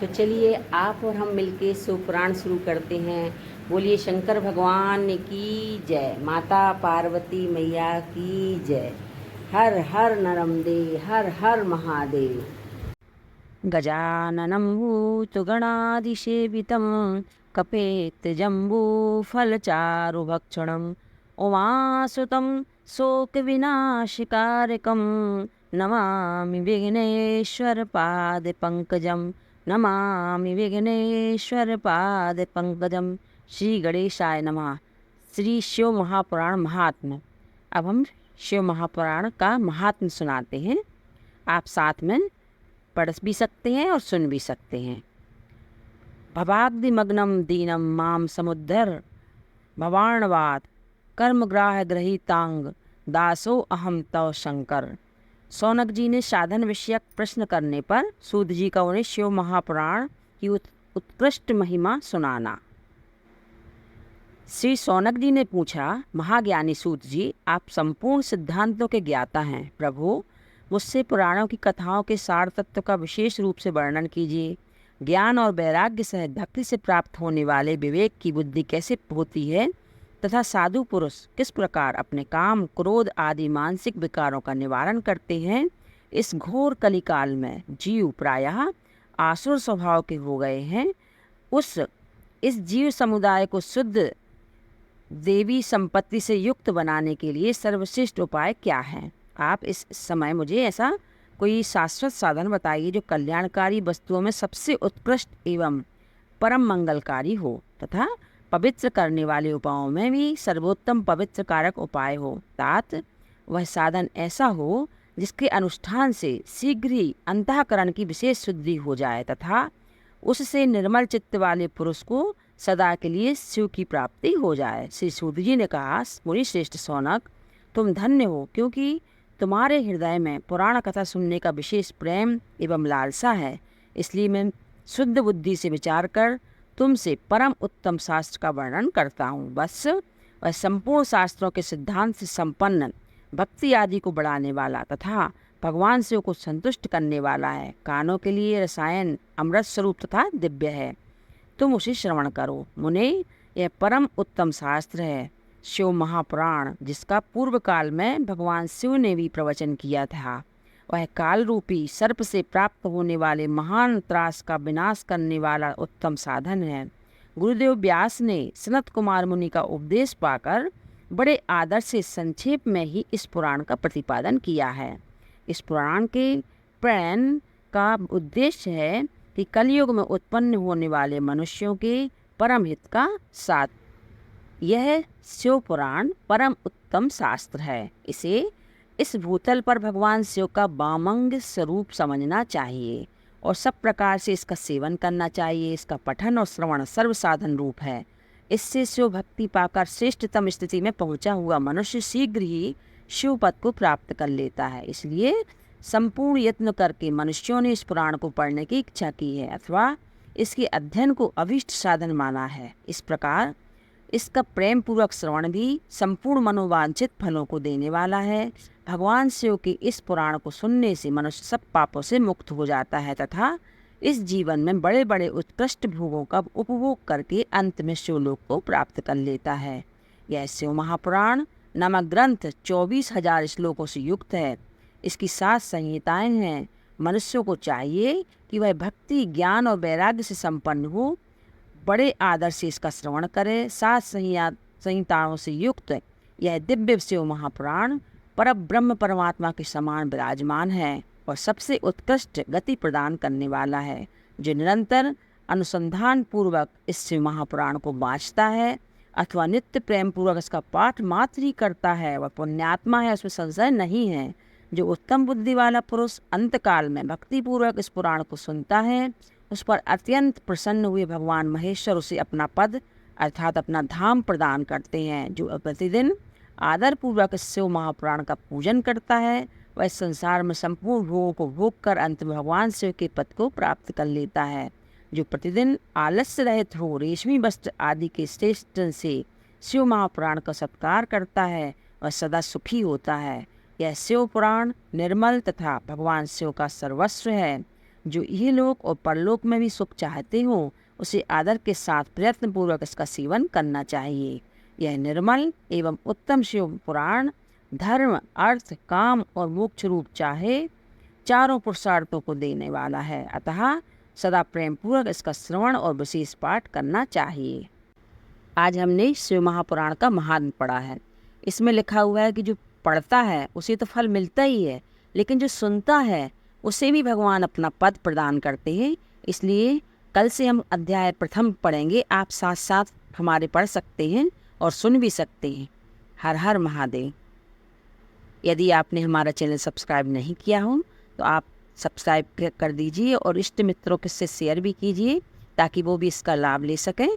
तो चलिए आप और हम मिलके शिवपुराण शुरू करते हैं। बोलिए शंकर भगवान की जय, माता पार्वती मैया की जय। हर हर नरमदे, हर हर महादेव। गजाननं भूतगणादिसेवितं कपेतजम्बूफलचारुभक्षणम् उमासुतं शोकविनाशकारकं नमामि विघ्नेश्वरपादपङ्कजं, नमामि विघ्नेश्वरपादपङ्कजं। श्री गणेशाय नमः। श्री शिव महापुराण महात्म्य। अब हम शिव महापुराण का महात्म्य सुनाते हैं। आप साथ में पढ़ भी सकते हैं और सुन भी सकते हैं। भवाब्धिमग्नं दीनं मां समुद्धर भवार्णवात् कर्मग्राह ग्रहीतांग दासो अहम तव शंकर। सौनक जी ने साधन विषयक प्रश्न करने पर सूत जी का उन्हें शिव महापुराण की उत्कृष्ट महिमा सुनाना। श्री सौनक जी ने पूछा, महाज्ञानी सूत जी, आप संपूर्ण सिद्धांतों के ज्ञाता हैं। प्रभु, मुझसे पुराणों की कथाओं के सार तत्व का विशेष रूप से वर्णन कीजिए। ज्ञान और वैराग्य सहित भक्ति से प्राप्त होने वाले विवेक की बुद्धि कैसे होती है तथा साधु पुरुष किस प्रकार अपने काम, क्रोध आदि मानसिक विकारों का निवारण करते हैं। इस घोर कलिकाल में जीव प्रायः आसुर स्वभाव के हो गए हैं। इस जीव समुदाय को शुद्ध देवी संपत्ति से युक्त बनाने के लिए सर्वश्रेष्ठ उपाय क्या है? आप इस समय मुझे ऐसा कोई शाश्वत साधन बताइए जो कल्याणकारी वस्तुओं में सबसे उत्कृष्ट एवं परम मंगलकारी हो तथा पवित्र करने वाले उपायों में भी सर्वोत्तम पवित्र कारक उपाय हो। तात वह साधन ऐसा हो जिसके अनुष्ठान से शीघ्र ही अंतःकरण की विशेष शुद्धि हो जाए तथा उससे निर्मल चित्त वाले पुरुष को सदा के लिए शिव की प्राप्ति हो जाए। श्री सूत जी ने कहा, मुनि श्रेष्ठ सौनक, तुम धन्य हो, क्योंकि तुम्हारे हृदय में पुराण कथा सुनने का विशेष प्रेम एवं लालसा है। इसलिए मैं शुद्ध बुद्धि से विचार कर तुमसे परम उत्तम शास्त्र का वर्णन करता हूँ। बस वह संपूर्ण शास्त्रों के सिद्धांत से संपन्न, भक्ति आदि को बढ़ाने वाला तथा भगवान शिव को संतुष्ट करने वाला है। कानों के लिए रसायन अमृत स्वरूप तथा दिव्य है। तुम उसे श्रवण करो। मुने, यह परम उत्तम शास्त्र है शिव महापुराण, जिसका पूर्व काल में भगवान शिव ने भी प्रवचन किया था। वह काल रूपी सर्प से प्राप्त होने वाले महान त्रास का विनाश करने वाला उत्तम साधन है। गुरुदेव व्यास ने सनत कुमार मुनि का उपदेश पाकर बड़े आदर से संक्षेप में ही इस पुराण का प्रतिपादन किया है। इस पुराण के प्रणयन का उद्देश्य है कि कलयुग में उत्पन्न होने वाले मनुष्यों के परम हित का साथ। यह शिव पुराण परम उत्तम शास्त्र है। इसे इस भूतल पर भगवान शिव का वामंग स्वरूप समझना चाहिए और सब प्रकार से इसका सेवन करना चाहिए। इसका पठन और श्रवण सर्वसाधन रूप है। इससे शिव भक्ति पाकर श्रेष्ठतम स्थिति में पहुंचा हुआ मनुष्य शीघ्र ही शिव पद को प्राप्त कर लेता है। इसलिए संपूर्ण यत्न करके मनुष्यों ने इस पुराण को पढ़ने की इच्छा की है अथवा इसके अध्ययन को अभीष्ट साधन माना है। इस प्रकार इसका प्रेम पूर्वक श्रवण भी संपूर्ण मनोवांछित फलों को देने वाला है। भगवान शिव के इस पुराण को सुनने से मनुष्य सब पापों से मुक्त हो जाता है तथा इस जीवन में बड़े बड़े उत्कृष्ट भोगों का उपभोग करके अंत में शिवलोक को प्राप्त कर लेता है। यह शिव महापुराण नामक ग्रंथ 24,000 श्लोकों से युक्त है। इसकी 7 संहिताएं हैं। मनुष्यों को चाहिए कि वह भक्ति, ज्ञान और वैराग्य से संपन्न हो, बड़े आदर से इसका श्रवण करे। 7 संहिताओं से युक्त यह दिव्य शिव महापुराण परब्रह्म परमात्मा के समान विराजमान है और सबसे उत्कृष्ट गति प्रदान करने वाला है। जो निरंतर अनुसंधान पूर्वक इस शिव महापुराण को वांचता है अथवा नित्य प्रेम पूर्वक इसका पाठ मात्र ही करता है, वह पुण्यात्मा है, उसमें संशय नहीं है। जो उत्तम बुद्धि वाला पुरुष अंतकाल में भक्ति पूर्वक इस पुराण को सुनता है, उस पर अत्यंत प्रसन्न हुए भगवान महेश्वर उसे अपना पद अर्थात अपना धाम प्रदान करते हैं। जो प्रतिदिन आदर पूर्वक इस शिव महापुराण का पूजन करता है, वह संसार में संपूर्ण भोगों को भोग कर अंत में भगवान शिव के पद को प्राप्त कर लेता है। जो प्रतिदिन आलस्य रहित हो, रेशमी वस्त्र आदि के श्रेष्ठ से शिव महापुराण का सत्कार करता है, वह सदा सुखी होता है। यह शिव पुराण निर्मल तथा भगवान शिव का सर्वस्व है। जो इहलोक और परलोक में भी सुख चाहते हो उसे आदर के साथ प्रयत्नपूर्वक इसका सेवन करना चाहिए। यह निर्मल एवं उत्तम शिव पुराण धर्म, अर्थ, काम और मोक्ष रूप चाहे चारों पुरुषार्थों को देने वाला है। अतः सदा प्रेम पूर्वक इसका श्रवण और विशेष पाठ करना चाहिए। आज हमने शिव महापुराण का महात्म्य पढ़ा है। इसमें लिखा हुआ है कि जो पढ़ता है उसे तो फल मिलता ही है, लेकिन जो सुनता है उसे भी भगवान अपना पद प्रदान करते हैं। इसलिए कल से हम अध्याय प्रथम पढ़ेंगे। आप साथ साथ हमारे पढ़ सकते हैं और सुन भी सकते हैं। हर हर महादेव। यदि आपने हमारा चैनल सब्सक्राइब नहीं किया हो तो आप सब्सक्राइब कर दीजिए और इष्ट मित्रों के से शेयर भी कीजिए ताकि वो भी इसका लाभ ले सकें।